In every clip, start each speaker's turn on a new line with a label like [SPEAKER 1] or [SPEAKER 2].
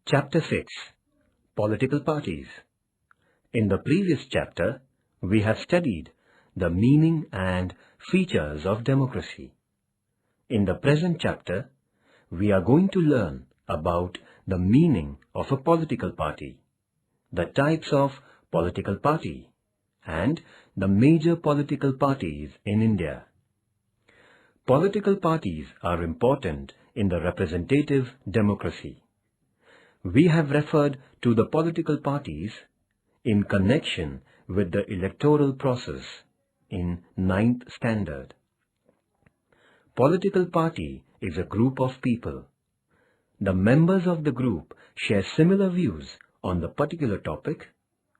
[SPEAKER 1] Chapter 6. Political Parties. In the previous chapter, we have studied the meaning and features of democracy. In the present chapter, we are going to learn about the meaning of a political party, the types of political party, and the major political parties in India. Political parties are important in the representative democracy. We have referred to the political parties in connection with the electoral process in 9th standard. Political party is a group of people. The members of the group share similar views on the particular topic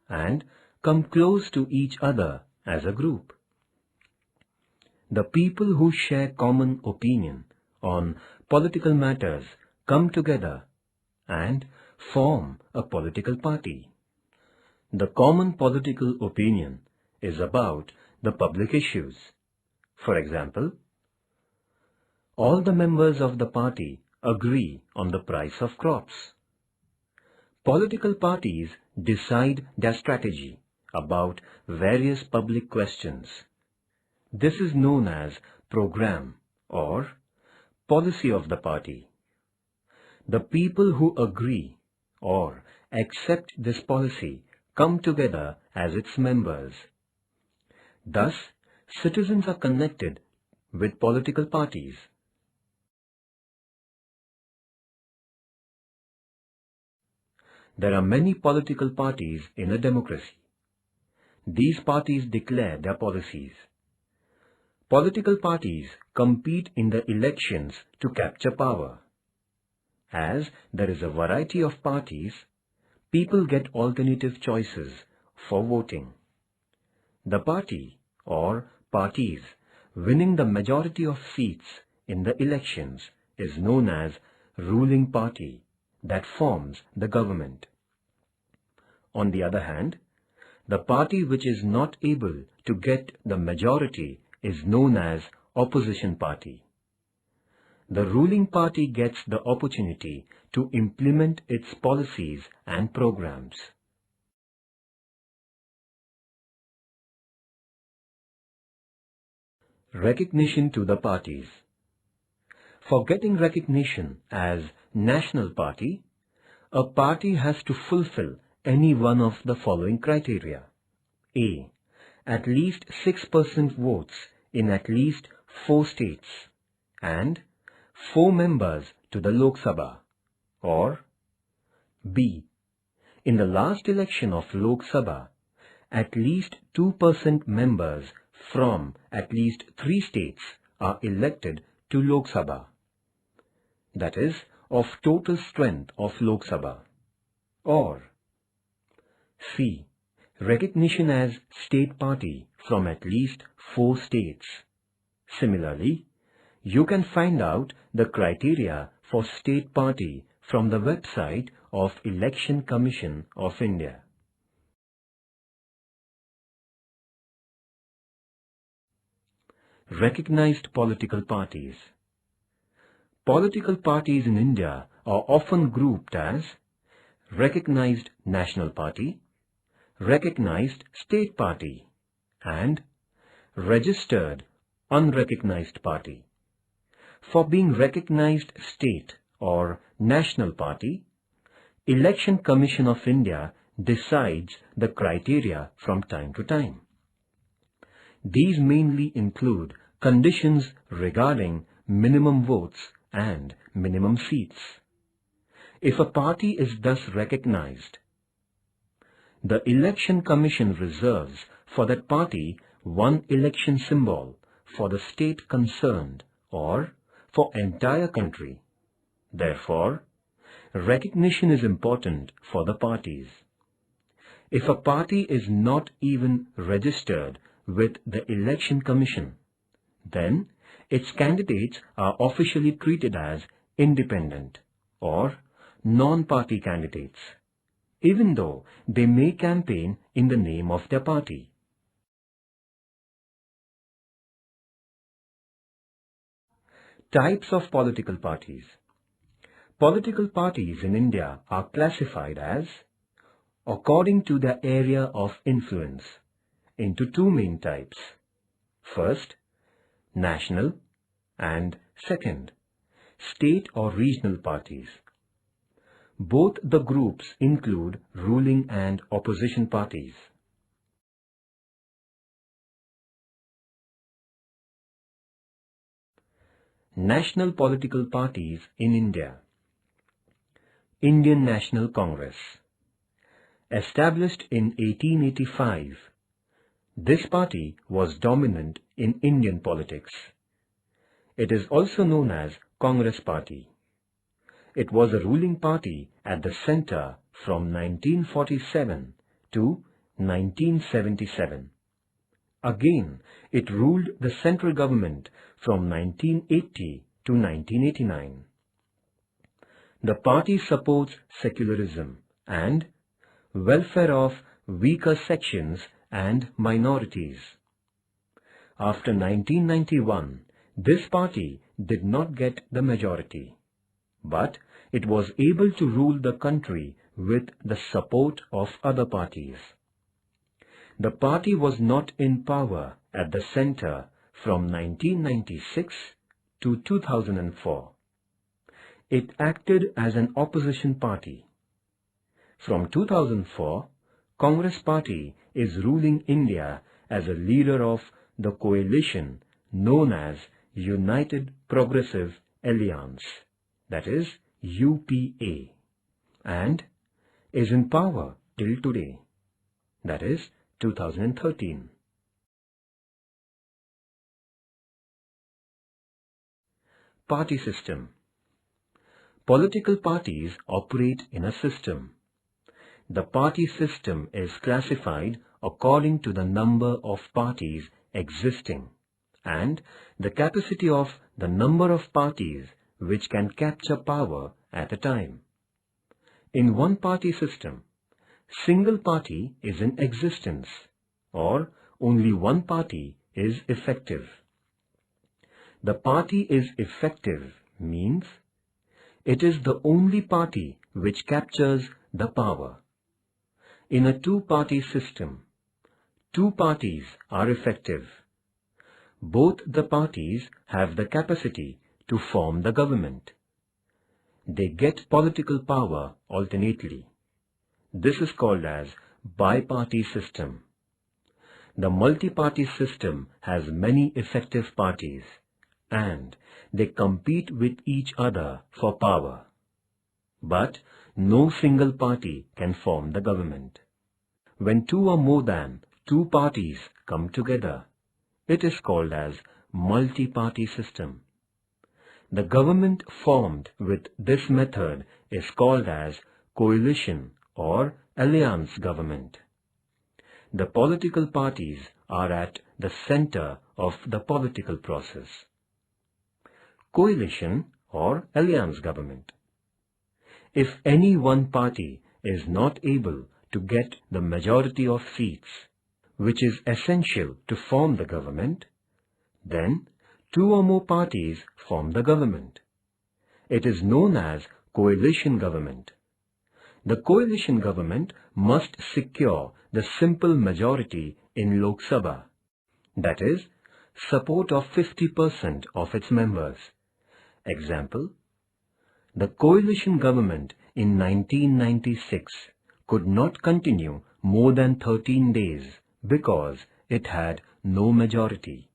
[SPEAKER 1] and come close to each other as a group. The people who share common opinion on political matters come together and form a political party. The common political opinion is about the public issues. For example, all the members of the party agree on the price of crops. Political parties decide their strategy about various public questions. This is known as program or policy of the party. The people who agree or accept this policy come together as its members. Thus, citizens are connected with political parties. There are many political parties in a democracy. These parties declare their policies. Political parties compete in the elections to capture power. As there is a variety of parties, people get alternative choices for voting. The party or parties winning the majority of seats in the elections is known as ruling party that forms the government. On the other hand, the party which is not able to get the majority is known as opposition party. The ruling party gets the opportunity to implement its policies and programs. Recognition to the parties. For getting recognition as national party, a party has to fulfill any one of the following criteria. A. At least 6% votes in at least 4 states and 4 members to the Lok Sabha. Or B. In the last election of Lok Sabha, at least 2% members from at least 3 states are elected to Lok Sabha. That is, of total strength of Lok Sabha. Or C. Recognition as state party from at least 4 states. Similarly, you can find out the criteria for state party from the website of Election Commission of India. Recognized political parties. Political parties in India are often grouped as Recognized National Party, Recognized State Party, and Registered Unrecognized Party. For being recognized state or national party, Election Commission of India decides the criteria from time to time. These mainly include conditions regarding minimum votes and minimum seats. If a party is thus recognized, the Election Commission reserves for that party one election symbol for the state concerned or for entire country. Therefore, recognition is important for the parties. If a party is not even registered with the Election Commission, then its candidates are officially treated as independent or non-party candidates, even though they may campaign in the name of their party. Types of political parties. Political parties in India are classified as, according to their area of influence, into two main types. First, national, and second, state or regional parties. Both the groups include ruling and opposition parties. National political parties in India. Indian National Congress. Established in 1885, this party was dominant in Indian politics. It is also known as Congress Party. It was a ruling party at the centre from 1947 to 1977. Again, it ruled the central government from 1980 to 1989. The party supports secularism and welfare of weaker sections and minorities. After 1991, this party did not get the majority, but it was able to rule the country with the support of other parties. The party was not in power at the centre from 1996 to 2004. It acted as an opposition party. From 2004, Congress Party is ruling India as a leader of the coalition known as United Progressive Alliance, that is UPA, and is in power till today, that is 2013. Party system. Political parties operate in a system. The party system is classified according to the number of parties existing and the capacity of the number of parties which can capture power at a time. In one-party system, single party is in existence or only one party is effective. The party is effective means it is the only party which captures the power. In a two-party system, two parties are effective. Both the parties have the capacity to form the government. They get political power alternately. This is called as bi-party system. The multi-party system has many effective parties and they compete with each other for power. But no single party can form the government. When two or more than two parties come together, it is called as multi-party system. The government formed with this method is called as coalition or alliance government. The political parties are at the center of the political process. Coalition or alliance government. If any one party is not able to get the majority of seats, which is essential to form the government, then two or more parties form the government. It is known as coalition government. The coalition government must secure the simple majority in Lok Sabha, that is, support of 50% of its members. Example, the coalition government in 1996 could not continue more than 13 days because it had no majority.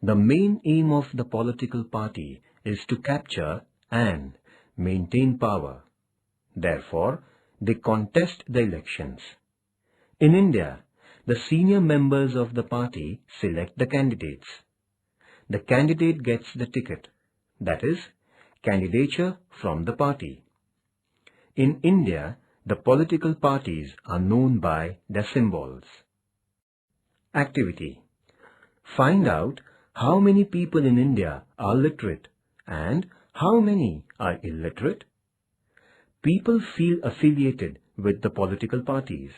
[SPEAKER 1] The main aim of the political party is to capture and maintain power. Therefore, they contest the elections. In India, the senior members of the party select the candidates. The candidate gets the ticket, that is, candidature from the party. In India, the political parties are known by their symbols. Activity. Find out how many people in India are literate and how many are illiterate. People feel affiliated with the political parties.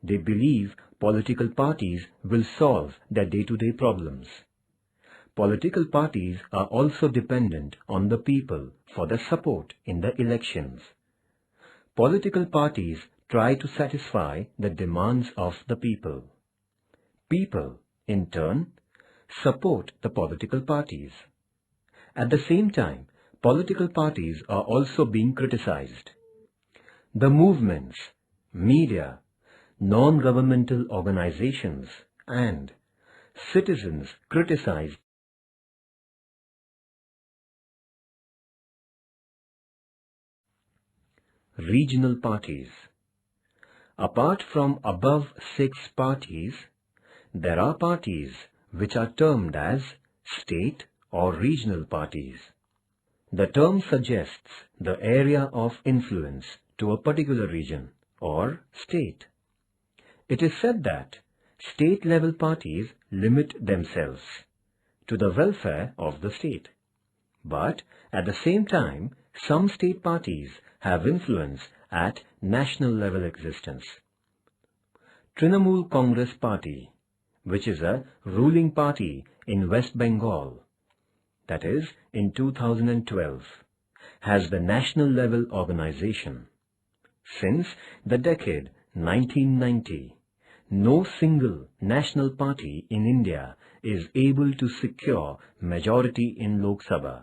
[SPEAKER 1] They believe political parties will solve their day-to-day problems. Political parties are also dependent on the people for their support in the elections. Political parties try to satisfy the demands of the people. People, in turn, support the political parties. At the same time, political parties are also being criticized. The movements, media, non-governmental organizations, and citizens criticize regional parties. Apart from above 6 parties, there are parties which are termed as state or regional parties. The term suggests the area of influence to a particular region or state. It is said that state-level parties limit themselves to the welfare of the state. But at the same time, some state parties have influence at national level existence. Trinamool Congress Party, which is a ruling party in West Bengal, that is in 2012, has the national level organization. Since the decade 1990, no single national party in India is able to secure majority in Lok Sabha.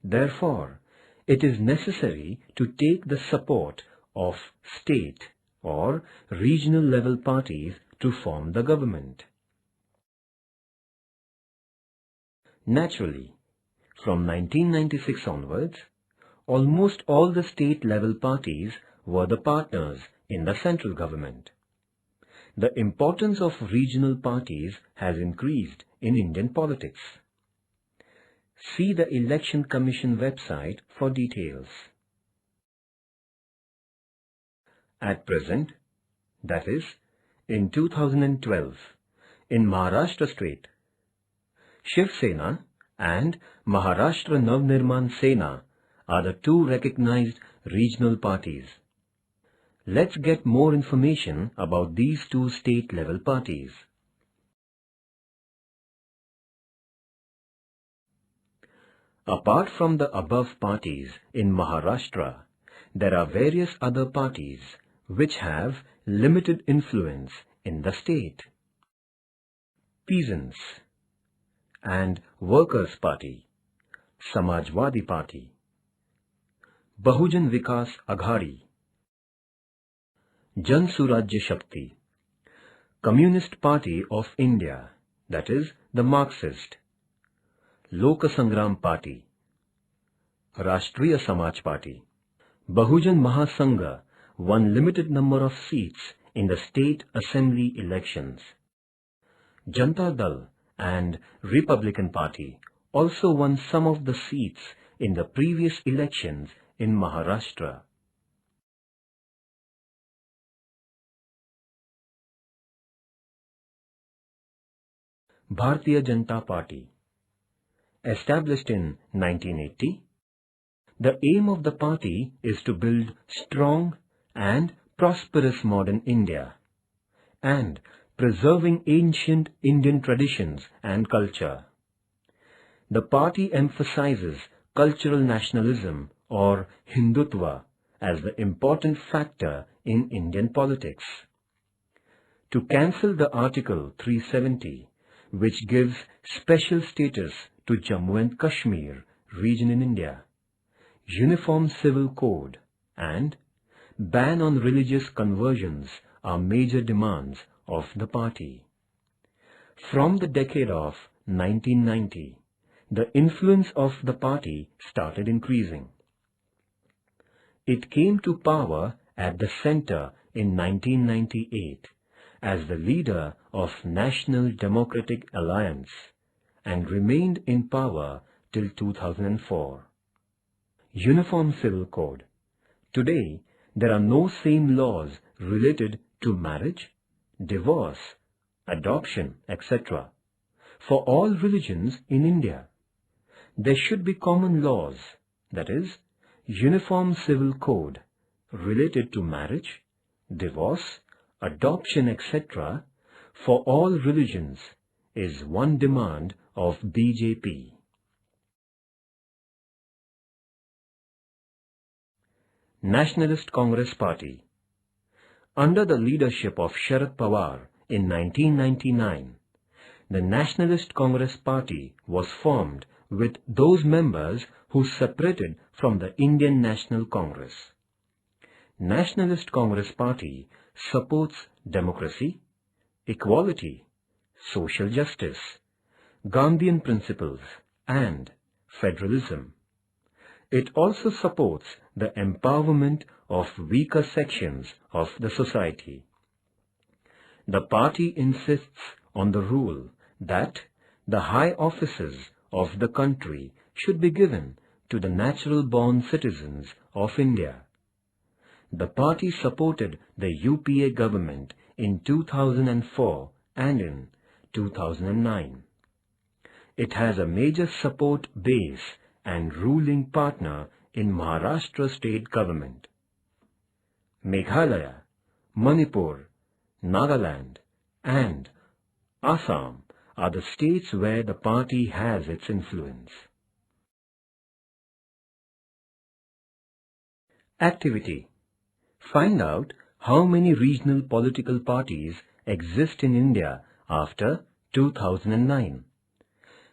[SPEAKER 1] Therefore, it is necessary to take the support of state or regional level parties to form the government. Naturally, from 1996 onwards, almost all the state-level parties were the partners in the central government. The importance of regional parties has increased in Indian politics. See the Election Commission website for details. At present, that is, in 2012, in Maharashtra state, Shiv Sena and Maharashtra Navnirman Sena are the two recognized regional parties. Let's get more information about these two state-level parties. Apart from the above parties in Maharashtra, there are various other parties which have limited influence in the state. Peasants and Workers' Party, Samajwadi Party, Bahujan Vikas Aghadi, Jan Surajya Shakti, Communist Party of India, that is the Marxist, Lok Sangram Party, Rashtriya Samaj Party. Bahujan Mahasangha won limited number of seats in the state assembly elections. Janata Dal and Republican Party also won some of the seats in the previous elections in Maharashtra. Bharatiya Janata Party. Established in 1980, the aim of the party is to build strong and prosperous modern India and preserving ancient Indian traditions and culture. The party emphasizes cultural nationalism or Hindutva as the important factor in Indian politics. To cancel the Article 370, which gives special status to Jammu and Kashmir region in India, Uniform Civil Code and ban on religious conversions are major demands of the party. From the decade of 1990, the influence of the party started increasing. It came to power at the center in 1998 as the leader of National Democratic Alliance and remained in power till 2004. Uniform Civil Code. Today, there are no same laws related to marriage, divorce, adoption, etc. for all religions in India. There should be common laws, that is, Uniform Civil Code related to marriage, divorce, adoption, etc. for all religions is one demand of BJP. Nationalist Congress Party. Under the leadership of Sharad Pawar in 1999, the Nationalist Congress Party was formed with those members who separated from the Indian National Congress. Nationalist Congress Party supports democracy, equality, social justice, Gandhian principles and federalism. It also supports the empowerment of weaker sections of the society. The party insists on the rule that the high offices of the country should be given to the natural-born citizens of India. The party supported the UPA government in 2004 and in 2009. It has a major support base and ruling partner in Maharashtra state government. Meghalaya, Manipur, Nagaland and Assam are the states where the party has its influence. Activity. Find out how many regional political parties exist in India after 2009.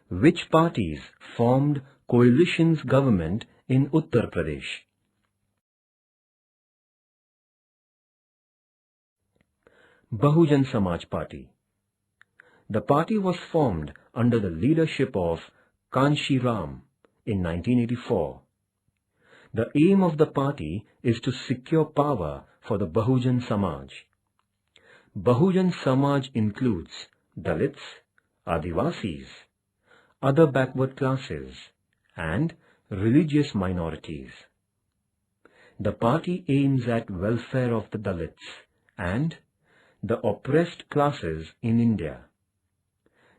[SPEAKER 1] Which parties formed coalition's government in Uttar Pradesh? Bahujan Samaj Party. The party was formed under the leadership of Kanshi Ram in 1984. The aim of the party is to secure power for the Bahujan Samaj. Bahujan Samaj includes Dalits, Adivasis, other backward classes, and religious minorities. The party aims at welfare of the Dalits and the oppressed classes in India.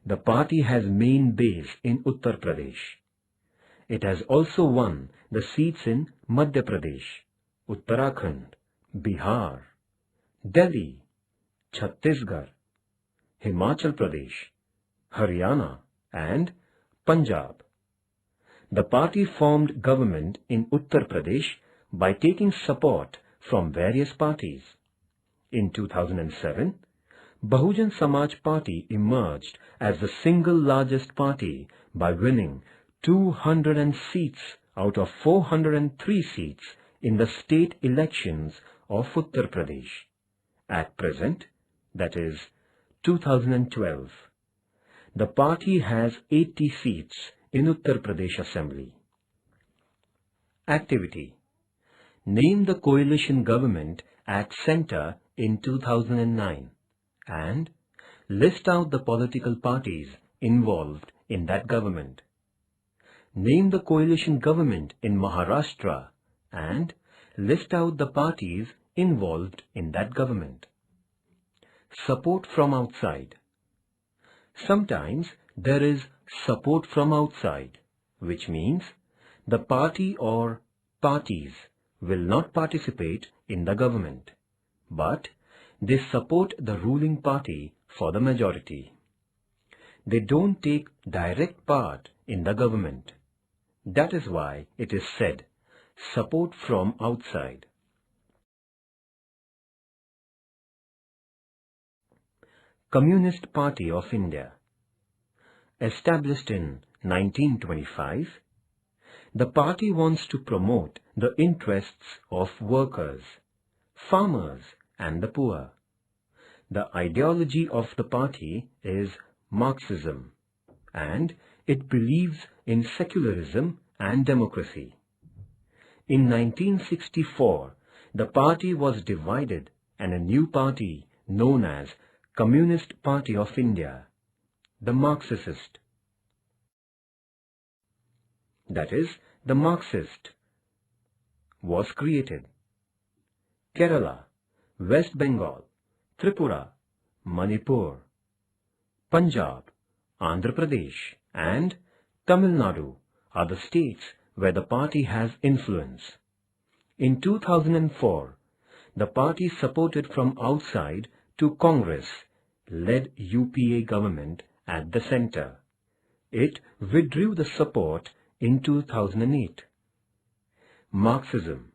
[SPEAKER 1] The party has main base in Uttar Pradesh. It has also won the seats in Madhya Pradesh, Uttarakhand, Bihar, Delhi, Chhattisgarh, Himachal Pradesh, Haryana and Punjab. The party formed government in Uttar Pradesh by taking support from various parties. In 2007, Bahujan Samaj Party emerged as the single largest party by winning 200 seats out of 403 seats in the state elections of Uttar Pradesh. At present, that is 2012, the party has 80 seats in Uttar Pradesh Assembly. Activity. Name the coalition government at centre in 2009 and list out the political parties involved in that government. Name the coalition government in Maharashtra and list out the parties involved in that government. Support from outside. Sometimes there is support from outside, which means the party or parties will not participate in the government, but they support the ruling party for the majority. They don't take direct part in the government. That is why it is said, support from outside. Communist Party of India. Established in 1925, the party wants to promote the interests of workers, farmers and the poor. The ideology of the party is Marxism, and it believes in secularism and democracy. In 1964, the party was divided and a new party known as Communist Party of India, the Marxist, that is, the Marxist, was created. Kerala, West Bengal, Tripura, Manipur, Punjab, Andhra Pradesh and Tamil Nadu are the states where the party has influence. In 2004, the party supported from outside to Congress-led UPA government at the center. It withdrew the support in 2008. Marxism.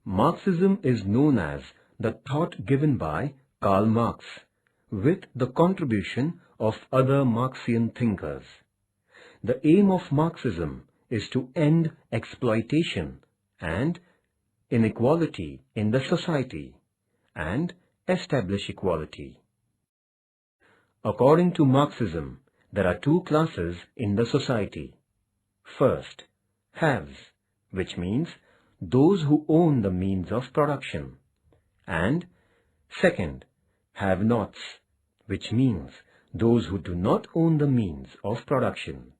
[SPEAKER 1] Marxism is known as the thought given by Karl Marx, with the contribution of other Marxian thinkers. The aim of Marxism is to end exploitation and inequality in the society and establish equality. According to Marxism, there are two classes in the society. First, haves, which means those who own the means of production, and second, have-nots, which means those who do not own the means of production.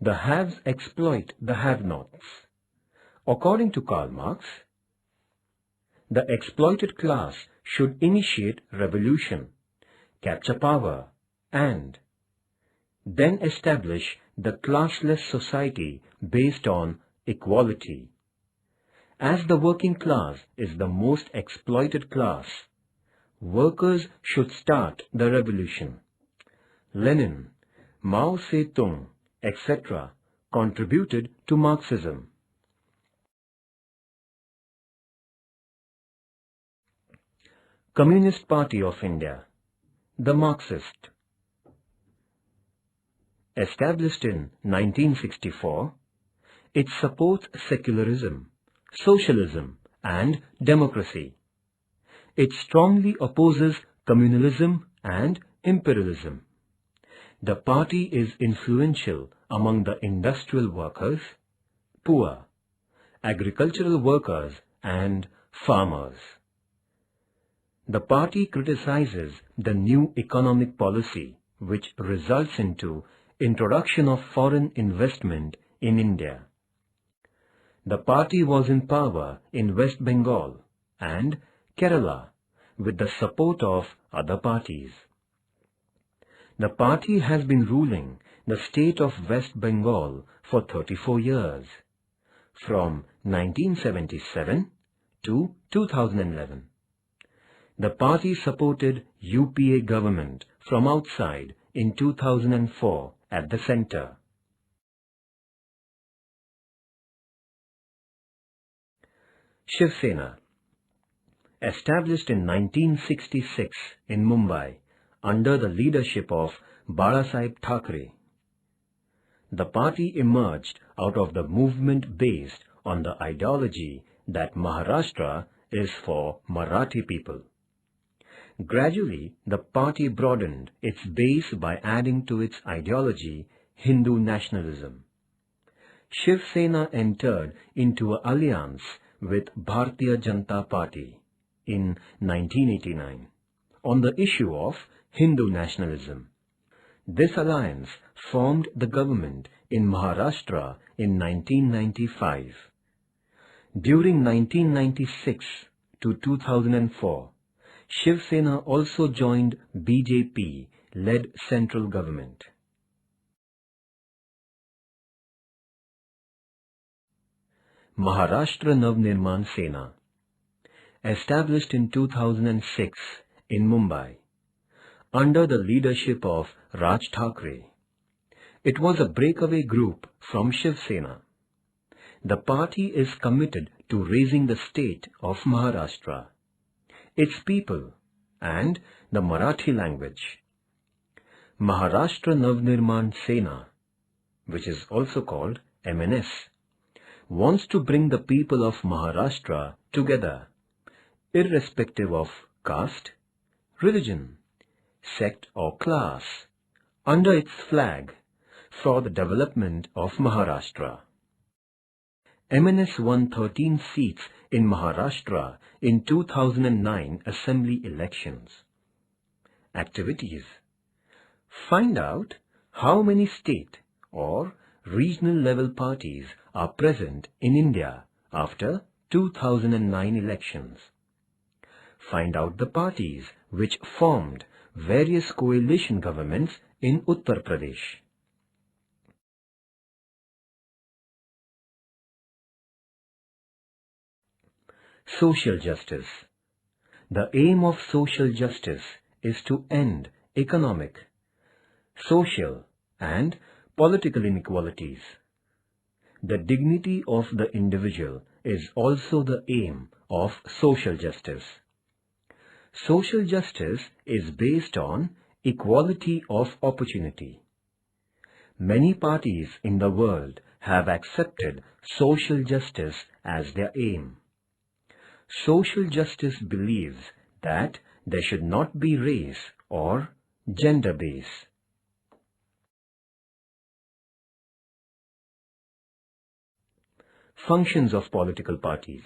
[SPEAKER 1] The haves exploit the have-nots. According to Karl Marx, the exploited class should initiate revolution, capture power, and then establish the classless society based on equality. As the working class is the most exploited class, workers should start the revolution. Lenin, Mao Zedong, etc. contributed to Marxism. Communist Party of India, the Marxist. Established in 1964, it supports secularism, socialism and democracy. It strongly opposes communalism and imperialism. The party is influential among the industrial workers, poor, agricultural workers and farmers. The party criticizes the new economic policy which results into introduction of foreign investment in India. The party was in power in West Bengal and Kerala with the support of other parties. The party has been ruling the state of West Bengal for 34 years, from 1977 to 2011. The party supported UPA government from outside in 2004 at the center. Shiv Sena. Established in 1966 in Mumbai under the leadership of Balasaheb Thackeray. The party emerged out of the movement based on the ideology that Maharashtra is for Marathi people. Gradually, the party broadened its base by adding to its ideology Hindu nationalism. Shiv Sena entered into an alliance with Bharatiya Janata Party in 1989 on the issue of Hindu nationalism. This alliance formed the government in Maharashtra in 1995. During 1996 to 2004, Shiv Sena also joined BJP-led central government. Maharashtra Navnirman Sena. Established in 2006 in Mumbai, under the leadership of Raj Thackeray. It was a breakaway group from Shiv Sena. The party is committed to raising the state of Maharashtra, its people and the Marathi language. Maharashtra Navnirman Sena, which is also called MNS, wants to bring the people of Maharashtra together, irrespective of caste, religion, sect or class, under its flag for the development of Maharashtra. MNS won 13 seats in Maharashtra in 2009 Assembly elections. Activities. Find out how many state or regional level parties are present in India after 2009 elections. Find out the parties which formed various coalition governments in Uttar Pradesh. Social justice. The aim of social justice is to end economic, social, and political inequalities. The dignity of the individual is also the aim of social justice. Social justice is based on equality of opportunity. Many parties in the world have accepted social justice as their aim. Social justice believes that there should not be race or gender base. Functions of political parties.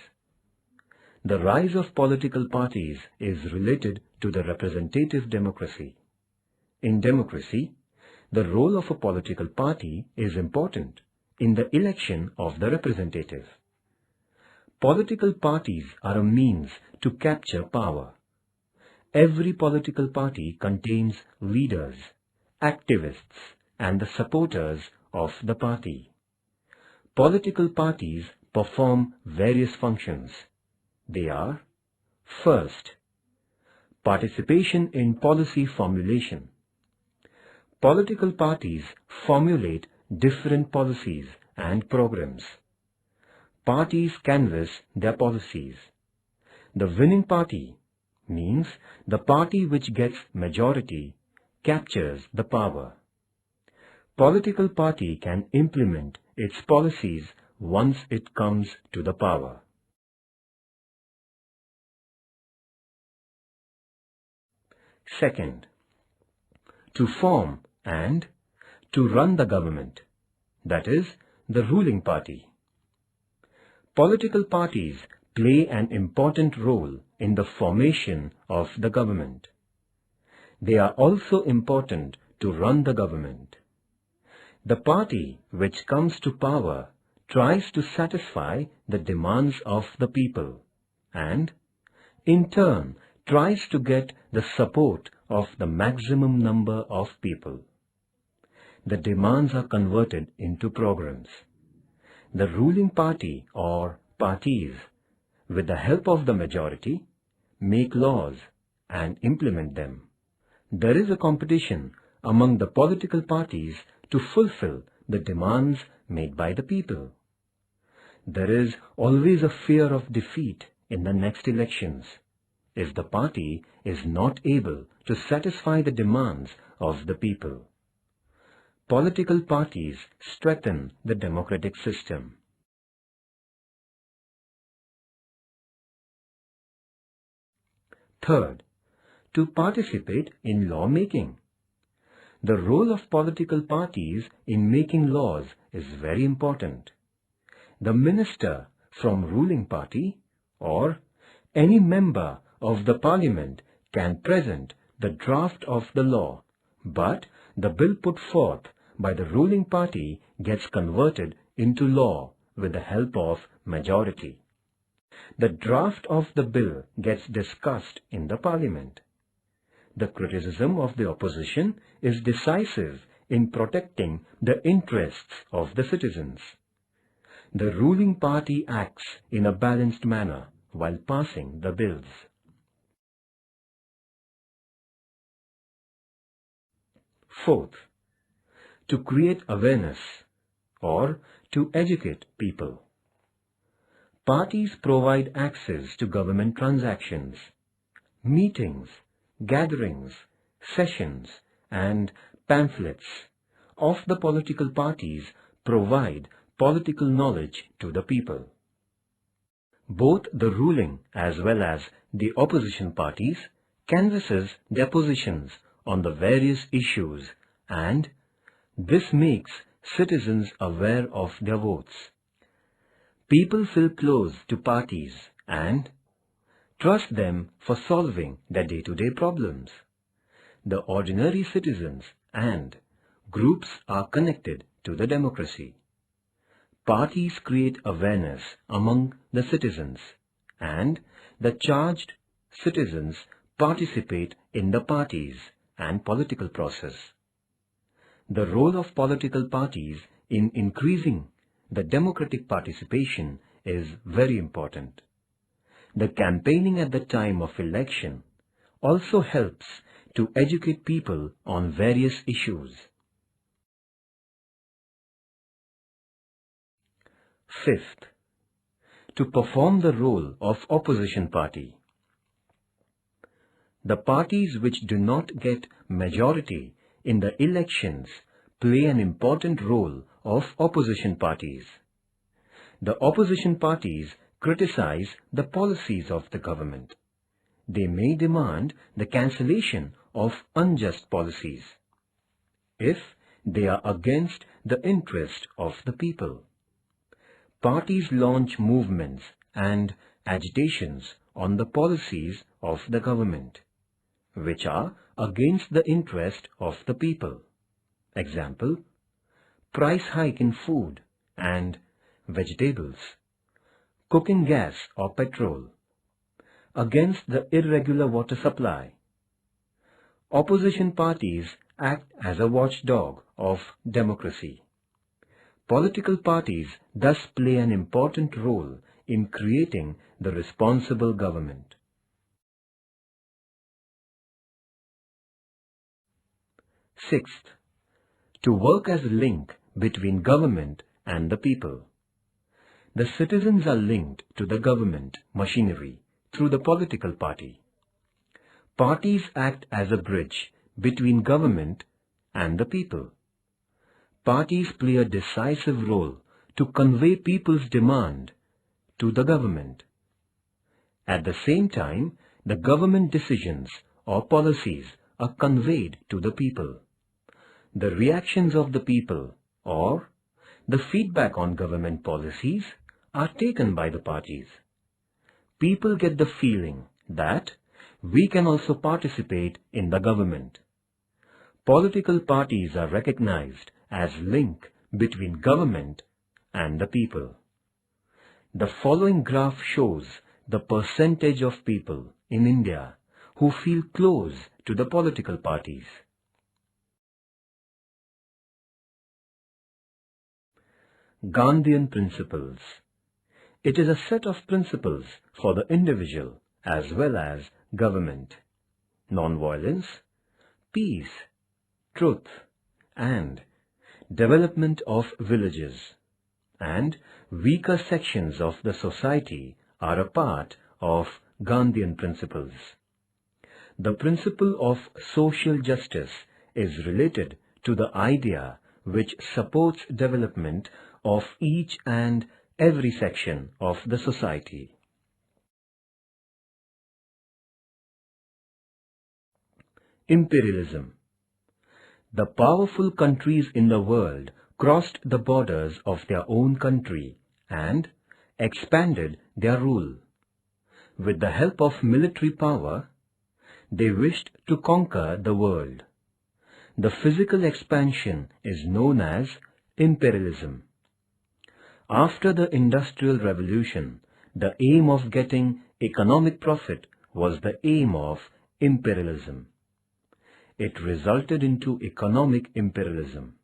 [SPEAKER 1] The rise of political parties is related to the representative democracy. In democracy, the role of a political party is important in the election of the representative. Political parties are a means to capture power. Every political party contains leaders, activists, and the supporters of the party. Political parties perform various functions. They are: first, participation in policy formulation. Political parties formulate different policies and programs. Parties canvass their policies. The winning party means the party which gets majority captures the power. Political party can implement its policies once it comes to the power. Second, to form and to run the government, that is, the ruling party. Political parties play an important role in the formation of the government. They are also important to run the government. The party which comes to power tries to satisfy the demands of the people and, in turn, tries to get the support of the maximum number of people. The demands are converted into programs. The ruling party or parties, with the help of the majority, make laws and implement them. There is a competition among the political parties to fulfill the demands made by the people. There is always a fear of defeat in the next elections if the party is not able to satisfy the demands of the people. Political parties strengthen the democratic system. Third, to participate in lawmaking. The role of political parties in making laws is very important. The minister from ruling party or any member of the parliament can present the draft of the law, but the bill put forth by the ruling party gets converted into law with the help of majority. The draft of the bill gets discussed in the parliament. The criticism of the opposition is decisive in protecting the interests of the citizens. The ruling party acts in a balanced manner while passing the bills. Fourth, to create awareness or to educate people. Parties provide access to government transactions, meetings, gatherings, sessions, and pamphlets of the political parties provide political knowledge to the people. Both the ruling as well as the opposition parties canvasses their positions on the various issues, and this makes citizens aware of their votes. People feel close to parties and trust them for solving their day-to-day problems. The ordinary citizens and groups are connected to the democracy. Parties create awareness among the citizens, and the charged citizens participate in the parties and political process. The role of political parties in increasing the democratic participation is very important. the campaigning at the time of election also helps to educate people on various issues. Fifth, to perform the role of opposition party. The parties which do not get majority in the elections play an important role of opposition parties. The opposition parties criticize the policies of the government. They may demand the cancellation of unjust policies if they are against the interest of the people. Parties launch movements and agitations on the policies of the government, which are against the interest of the people. Example, price hike in food and vegetables, cooking gas or petrol, against the irregular water supply. Opposition parties act as a watchdog of democracy. Political parties thus play an important role in creating the responsible government. Sixth, to work as a link between government and the people. The citizens are linked to the government machinery through the political party. Parties act as a bridge between government and the people. Parties play a decisive role to convey people's demand to the government. At the same time, the government decisions or policies are conveyed to the people. The reactions of the people or the feedback on government policies are taken by the parties. People get the feeling that we can also participate in the government. Political parties are recognized as link between government and the people. The following graph shows the percentage of people in India who feel close to the political parties. Gandhian Principles. It is a set of principles for the individual as well as government. Non-violence, peace, truth, and development of villages and weaker sections of the society are a part of Gandhian principles. The principle of social justice is related to the idea which supports development of each and every section of the society. Imperialism. The powerful countries in the world crossed the borders of their own country and expanded their rule. With the help of military power, they wished to conquer the world. The physical expansion is known as imperialism. After the Industrial Revolution, the aim of getting economic profit was the aim of imperialism. It resulted into economic imperialism.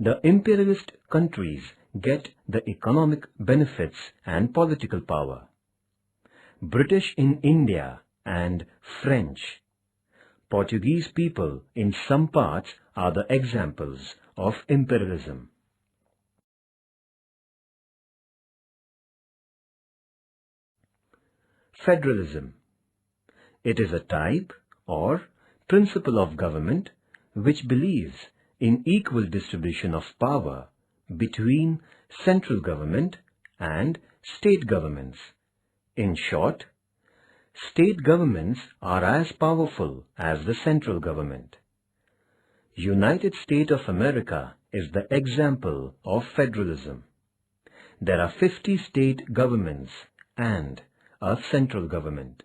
[SPEAKER 1] The imperialist countries get the economic benefits and political power. British in India and French, Portuguese people in some parts are the examples of imperialism. Federalism. It is a type or principle of government which believes in equal distribution of power between central government and state governments. In short, state governments are as powerful as the central government. United States of America is the example of federalism. There are 50 state governments and a central government.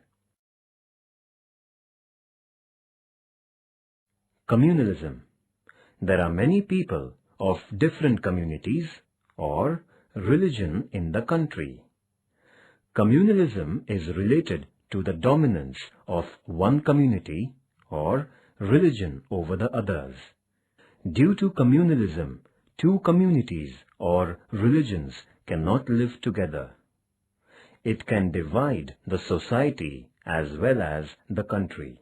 [SPEAKER 1] Communalism. There are many people of different communities or religion in the country. Communalism is related to the dominance of one community or religion over the others. Due to communalism, two communities or religions cannot live together. it can divide the society as well as the country.